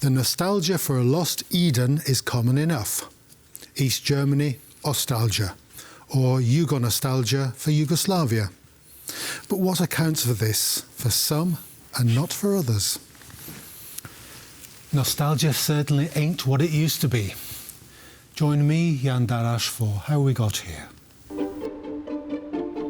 The nostalgia for a lost Eden is common enough. East Germany, Ostalgia, or Yugonostalgia for Yugoslavia. But what accounts for this for some and not for others? Nostalgia certainly ain't what it used to be. Join me, Jan Darash, for How We Got Here.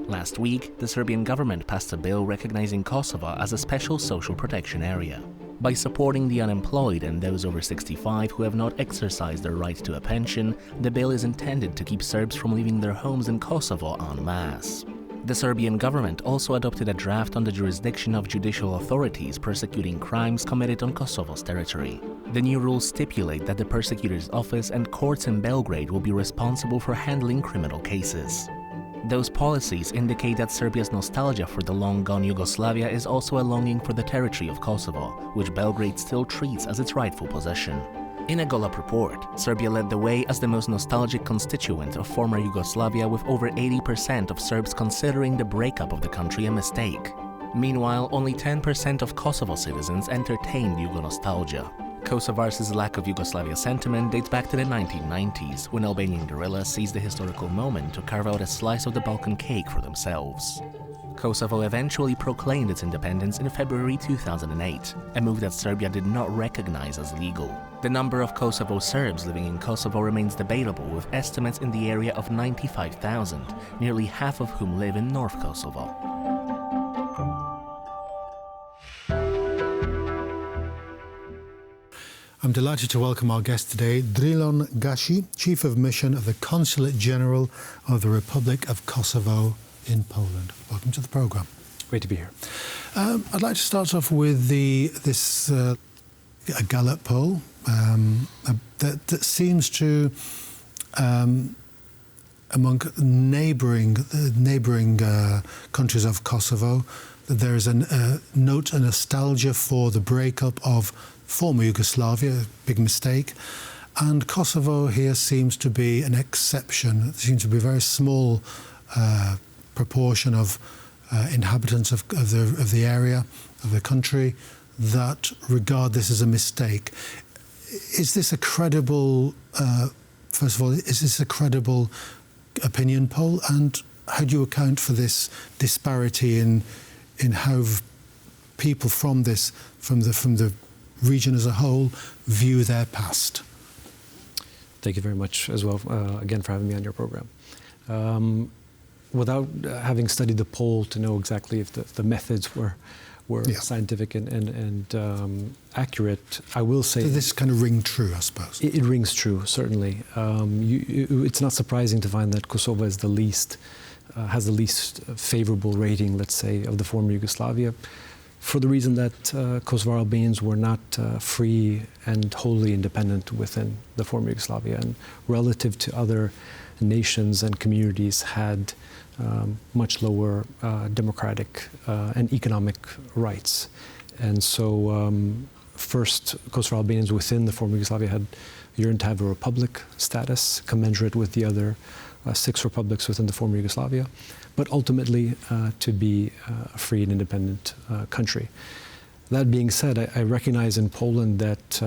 Last week, the Serbian government passed a bill recognizing Kosovo as a special social protection area. By supporting the unemployed and those over 65 who have not exercised their right to a pension, the bill is intended to keep Serbs from leaving their homes in Kosovo en masse. The Serbian government also adopted a draft on the jurisdiction of judicial authorities prosecuting crimes committed on Kosovo's territory. The new rules stipulate that the prosecutor's office and courts in Belgrade will be responsible for handling criminal cases. Those policies indicate that Serbia's nostalgia for the long-gone Yugoslavia is also a longing for the territory of Kosovo, which Belgrade still treats as its rightful possession. In a Golub report, Serbia led the way as the most nostalgic constituent of former Yugoslavia, with over 80% of Serbs considering the breakup of the country a mistake. Meanwhile, only 10% of Kosovo citizens entertained Yugonostalgia. Kosovars' lack of Yugoslavia sentiment dates back to the 1990s, when Albanian guerrillas seized the historical moment to carve out a slice of the Balkan cake for themselves. Kosovo eventually proclaimed its independence in February 2008, a move that Serbia did not recognize as legal. The number of Kosovo Serbs living in Kosovo remains debatable, with estimates in the area of 95,000, nearly half of whom live in North Kosovo. I'm delighted to welcome our guest today, Drilon Gashi, Chief of Mission of the Consulate General of the Republic of Kosovo in Poland. Welcome to the programme. Great to be here. I'd like to start off with this a Gallup poll that seems to, among neighbouring countries of Kosovo, that there is a nostalgia for the breakup of former Yugoslavia, a big mistake, and Kosovo here seems to be an exception. There seems to be a very small proportion of inhabitants of the area, of the country, that regard this as a mistake. Is this a credible, first of all, is this a credible opinion poll, and how do you account for this disparity in how people from the region as a whole view their past? Thank you very much as well, again, for having me on your program. Without having studied the poll to know exactly if the methods were scientific and accurate, I will say... Does this kind of ring true, I suppose? It rings true, certainly. It's not surprising to find that Kosovo is has the least favorable rating, let's say, of the former Yugoslavia, for the reason that Kosovar Albanians were not free and wholly independent within the former Yugoslavia, and relative to other nations and communities had much lower democratic and economic rights. And so first, Kosovar Albanians within the former Yugoslavia had yearned to have a republic status commensurate with the other 6 republics within the former Yugoslavia, but ultimately to be a free and independent country. That being said, I recognize in Poland that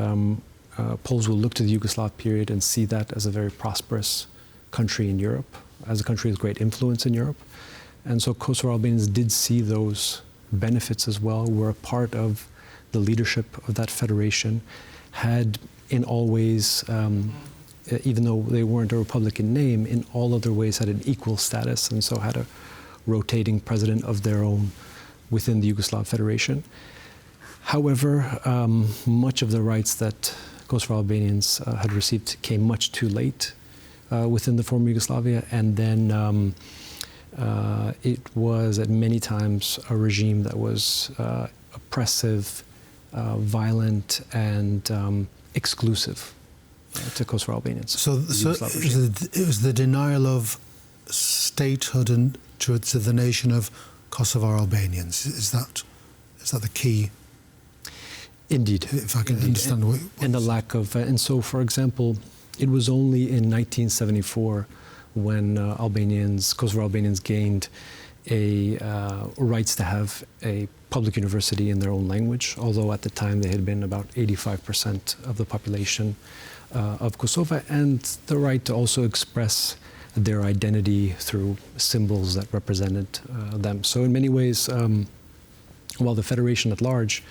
Poles will look to the Yugoslav period and see that as a very prosperous country in Europe, as a country with great influence in Europe. And so Kosovar Albanians did see those benefits as well, were a part of the leadership of that federation, had in all ways, even though they weren't a republic in name, in all other ways had an equal status, and so had a rotating president of their own within the Yugoslav Federation. However, much of the rights that Kosovar Albanians had received came much too late within the former Yugoslavia, and then it was at many times a regime that was oppressive, violent, and exclusive to Kosovar Albanians. So it was the denial of statehood and to the nation of Kosovar Albanians. Is that the key? Indeed. If I can understand what and the lack of, and so, for example, it was only in 1974 when Kosovar Albanians gained rights to have a public university in their own language, although at the time they had been about 85% of the population of Kosovo, and the right to also express their identity through symbols that represented them. So in many ways, while the Federation at large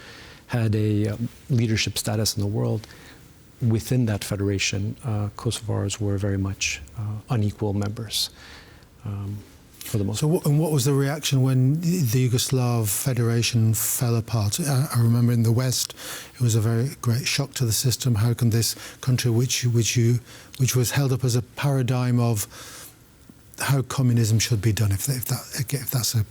had a leadership status in the world, within that federation, Kosovars were very much unequal members. For the most part. And what was the reaction when the Yugoslav Federation fell apart? I remember in the West, it was a very great shock to the system. How can this country, which was held up as a paradigm of how communism should be done, if that's a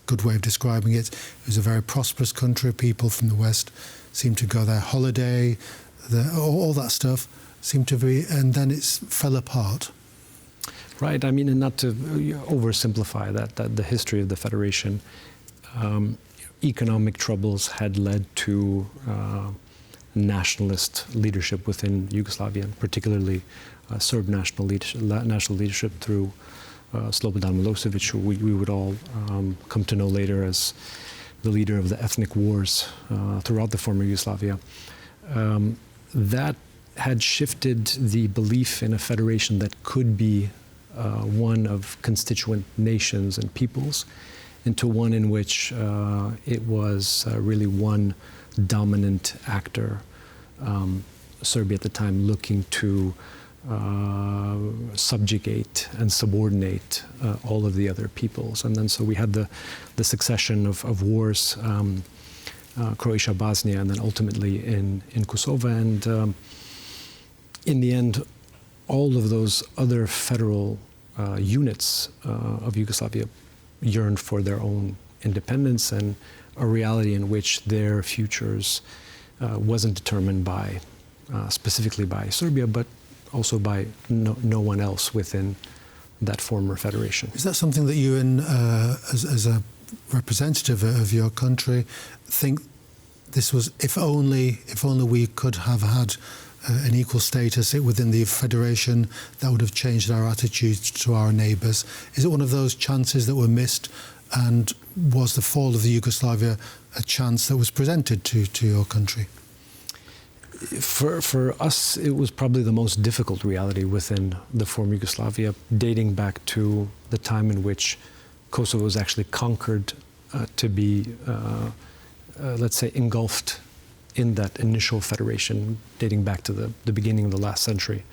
good way of describing it. It was a very prosperous country. People from the West seemed to go there holiday, all that stuff seemed to be, and then it fell apart. Right. I mean, and not to oversimplify that the history of the Federation, economic troubles had led to nationalist leadership within Yugoslavia, particularly Serb national leadership through Slobodan Milosevic, who we would all come to know later as the leader of the ethnic wars throughout the former Yugoslavia. That had shifted the belief in a federation that could be one of constituent nations and peoples into one in which it was really one dominant actor, Serbia at the time, looking to subjugate and subordinate all of the other peoples. And then so we had the succession of wars, Croatia, Bosnia, and then ultimately in Kosovo. And in the end, all of those other federal units of Yugoslavia yearned for their own independence and a reality in which their futures wasn't determined by, specifically by Serbia, but also by no one else within that former federation. Is that something that you, as a representative of your country, think this was, if only we could have had an equal status within the federation, that would have changed our attitudes to our neighbours? Is it one of those chances that were missed, and was the fall of the Yugoslavia a chance that was presented to your country? For us, it was probably the most difficult reality within the former Yugoslavia, dating back to the time in which Kosovo was actually conquered to be, let's say, engulfed in that initial federation, dating back to the beginning of the last century.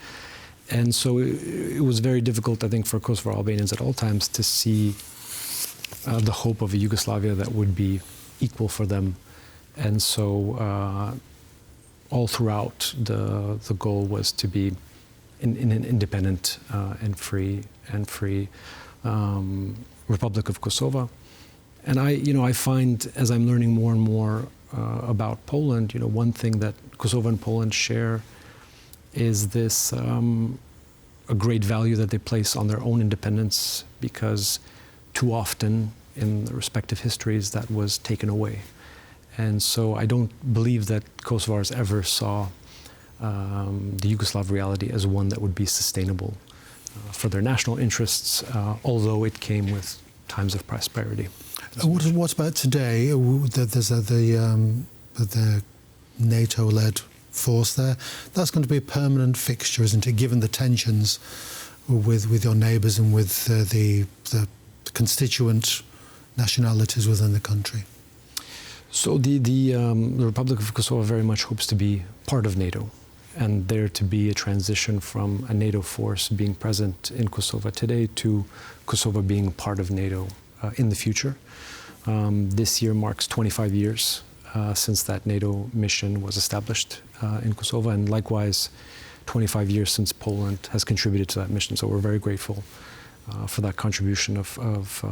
And so it was very difficult, I think, for Kosovar Albanians at all times to see the hope of a Yugoslavia that would be equal for them. And so all throughout, the goal was to be in an independent and free Republic of Kosovo. And I find, as I'm learning more and more about Poland, one thing that Kosovo and Poland share is this a great value that they place on their own independence, because too often in the respective histories that was taken away. And so I don't believe that Kosovars ever saw the Yugoslav reality as one that would be sustainable for their national interests, although it came with times of prosperity. What about today? There's the NATO-led force there. That's going to be a permanent fixture, isn't it, given the tensions with your neighbours and with the constituent nationalities within the country? So the Republic of Kosovo very much hopes to be part of NATO, and there to be a transition from a NATO force being present in Kosovo today to Kosovo being part of NATO in the future. This year marks 25 years since that NATO mission was established in Kosovo, and likewise 25 years since Poland has contributed to that mission. So we're very grateful for that contribution of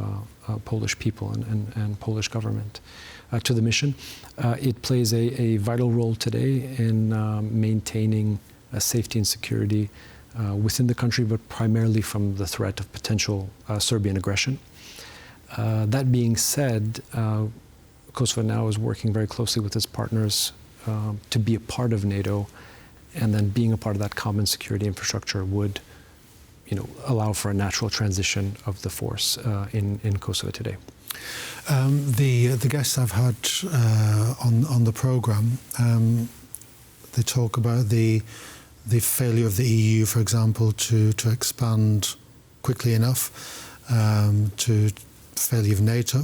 Polish people and Polish government to the mission. It plays a vital role today in maintaining safety and security within the country, but primarily from the threat of potential Serbian aggression. That being said, Kosovo now is working very closely with its partners to be a part of NATO, and then being a part of that common security infrastructure would allow for a natural transition of the force in Kosovo today. The guests I've had on the programme, they talk about the failure of the EU, for example, to expand quickly enough, to failure of NATO.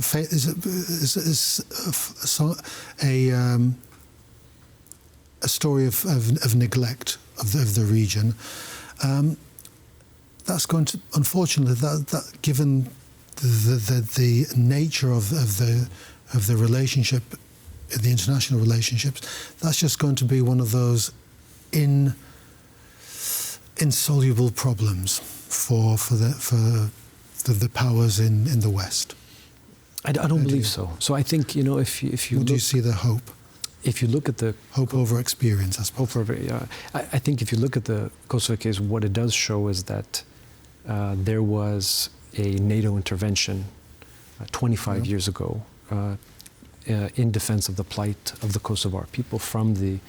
A story of neglect of the region. That's going to, unfortunately, that given the nature of the relationship, the international relationships, that's just going to be one of those insoluble problems for the powers in the West. I don't believe so. So I think if you do you see the hope? If you look at the hope over experience, I suppose. I think if you look at the Kosovo case, what it does show is that there was a NATO intervention 25 years ago in defense of the plight of the Kosovar people from the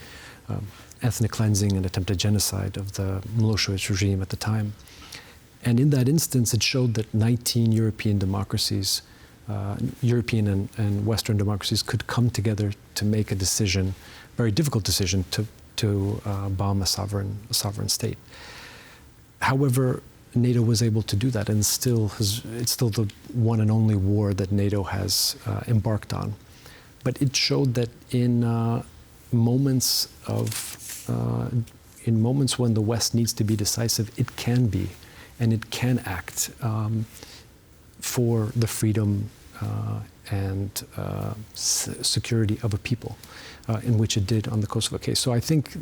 ethnic cleansing and attempted genocide of the Milosevic regime at the time. And in that instance, it showed that 19 European democracies, European and Western democracies, could come together to make a decision, very difficult decision, to bomb a sovereign state. However, NATO was able to do that, and it's still the one and only war that NATO has embarked on. But it showed that in moments when the West needs to be decisive, it can be, and it can act for the freedom and security of a people, in which it did on the Kosovo case. So I think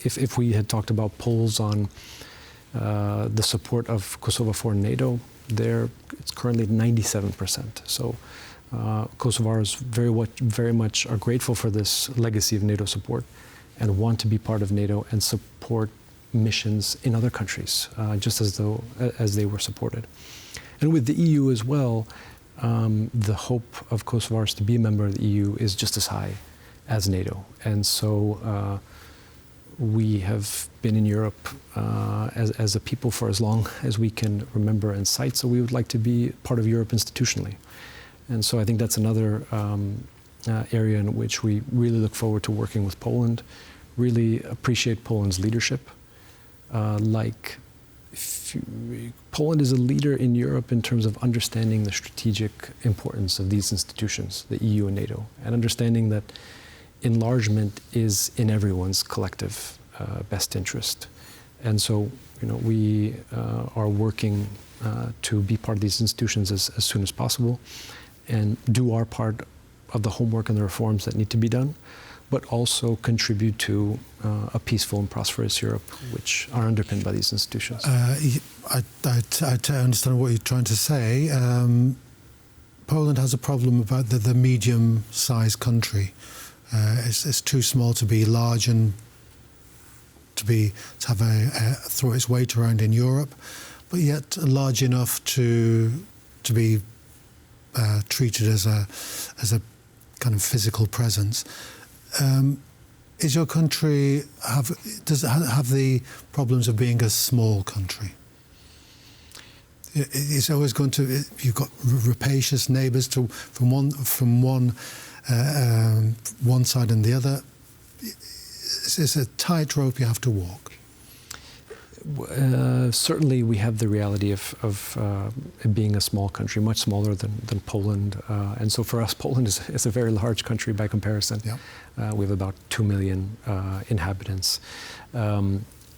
if we had talked about polls on the support of Kosovo for NATO, it's currently 97%. So Kosovars very much are grateful for this legacy of NATO support and want to be part of NATO and support missions in other countries, just as they were supported. And with the EU as well, the hope of Kosovars to be a member of the EU is just as high as NATO. And so we have been in Europe as a people for as long as we can remember and cite, so we would like to be part of Europe institutionally. And so I think that's another area in which we really look forward to working with Poland, really appreciate Poland's leadership. Poland is a leader in Europe in terms of understanding the strategic importance of these institutions, the EU and NATO, and understanding that enlargement is in everyone's collective best interest. And so, we are working to be part of these institutions as soon as possible and do our part of the homework and the reforms that need to be done, but also contribute to a peaceful and prosperous Europe, which are underpinned by these institutions. I understand what you're trying to say. Poland has a problem about the medium-sized country. It's too small to be large and to throw its weight around in Europe, but yet large enough to be treated as a kind of physical presence. Is your country does it have the problems of being a small country? It's always going to. You've got rapacious neighbours from one side and the other. It's a tightrope you have to walk. Certainly, we have the reality of being a small country, much smaller than Poland, and so for us, Poland is a very large country by comparison. Yeah. We have about 2 million inhabitants.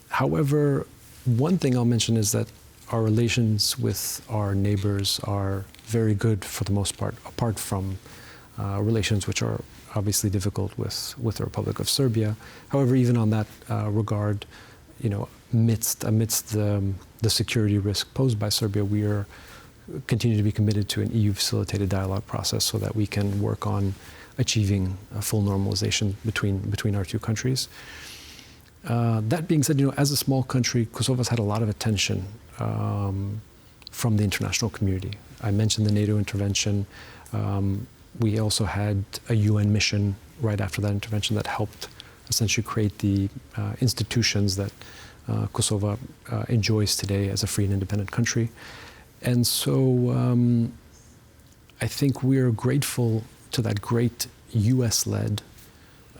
However, one thing I'll mention is that our relations with our neighbors are very good for the most part, apart from relations which are obviously difficult with the Republic of Serbia. However, even on that regard, amidst the security risk posed by Serbia, we continue to be committed to an EU-facilitated dialogue process so that we can work on achieving a full normalization between our two countries. That being said, as a small country, Kosovo's had a lot of attention from the international community. I mentioned the NATO intervention. We also had a UN mission right after that intervention that helped essentially create the institutions that Kosovo enjoys today as a free and independent country. And so I think we're grateful to that great US-led,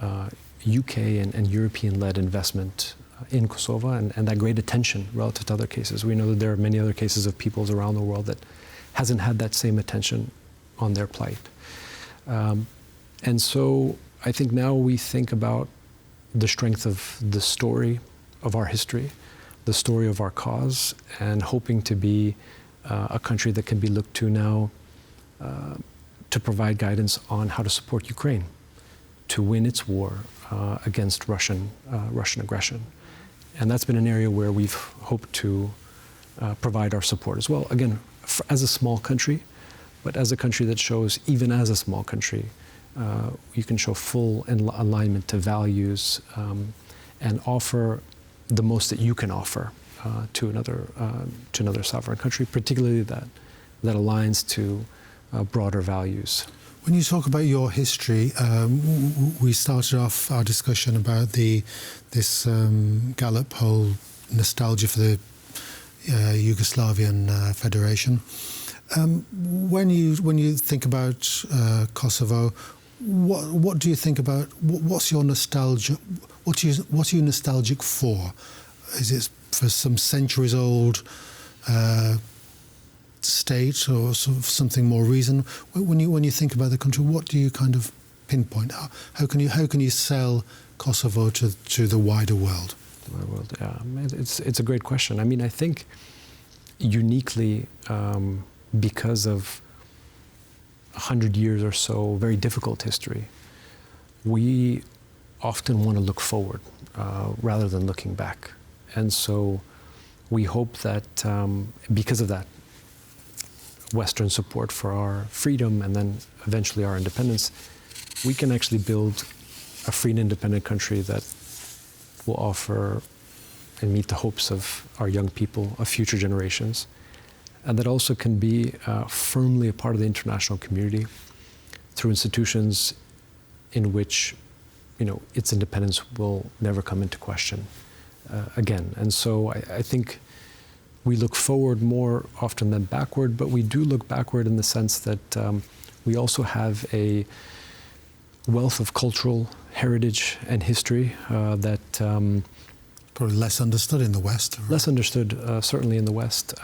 UK and European-led investment in Kosovo and that great attention relative to other cases. We know that there are many other cases of peoples around the world that hasn't had that same attention on their plight. And so I think now we think about the strength of the story of our history, the story of our cause, and hoping to be a country that can be looked to now to provide guidance on how to support Ukraine to win its war against Russian aggression. And that's been an area where we've hoped to provide our support as well. Again, as a small country, but as a country that shows, even as a small country, you can show full alignment to values and offer the most that you can offer to another sovereign country, particularly that aligns to broader values. When you talk about your history, we started off our discussion about this Gallup poll, nostalgia for the Yugoslavian Federation. When you think about Kosovo, what do you think about? What's your nostalgia? What are you nostalgic for? Is it for some centuries-old state or sort of something more recent? When you think about the country, what do you kind of pinpoint? How can you sell Kosovo to the wider world? Yeah, it's a great question. I mean, I think uniquely because of 100 years or so very difficult history, we often want to look forward rather than looking back. And so we hope that because of that Western support for our freedom and then eventually our independence, we can actually build a free and independent country that will offer and meet the hopes of our young people, of future generations, and that also can be firmly a part of the international community through institutions in which, its independence will never come into question again. And so I think we look forward more often than backward, but we do look backward in the sense that we also have a wealth of cultural heritage and history that probably less understood in the West. Right? Less understood, certainly in the West,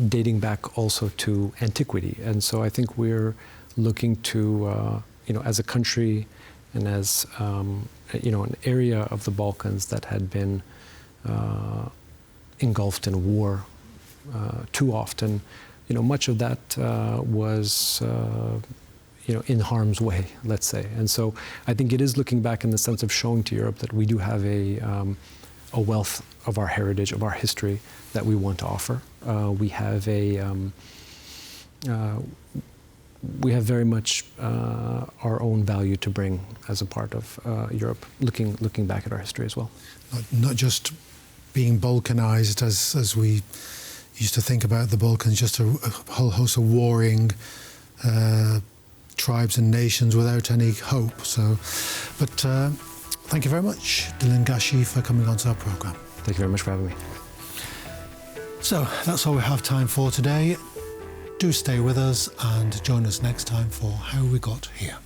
dating back also to antiquity. And so I think we're looking to, as a country and as, an area of the Balkans that had been engulfed in war too often, much of that was, in harm's way, let's say. And so I think it is looking back in the sense of showing to Europe that we do have a wealth of our heritage, of our history that we want to offer. We have we have very much our own value to bring as a part of Europe, looking back at our history as well. Not just being Balkanized as we used to think about the Balkans, just a whole host of warring tribes and nations without any hope. So, but thank you very much, Dilan Gashi, for coming onto our programme. Thank you very much for having me. So that's all we have time for today. Do stay with us and join us next time for How We Got Here.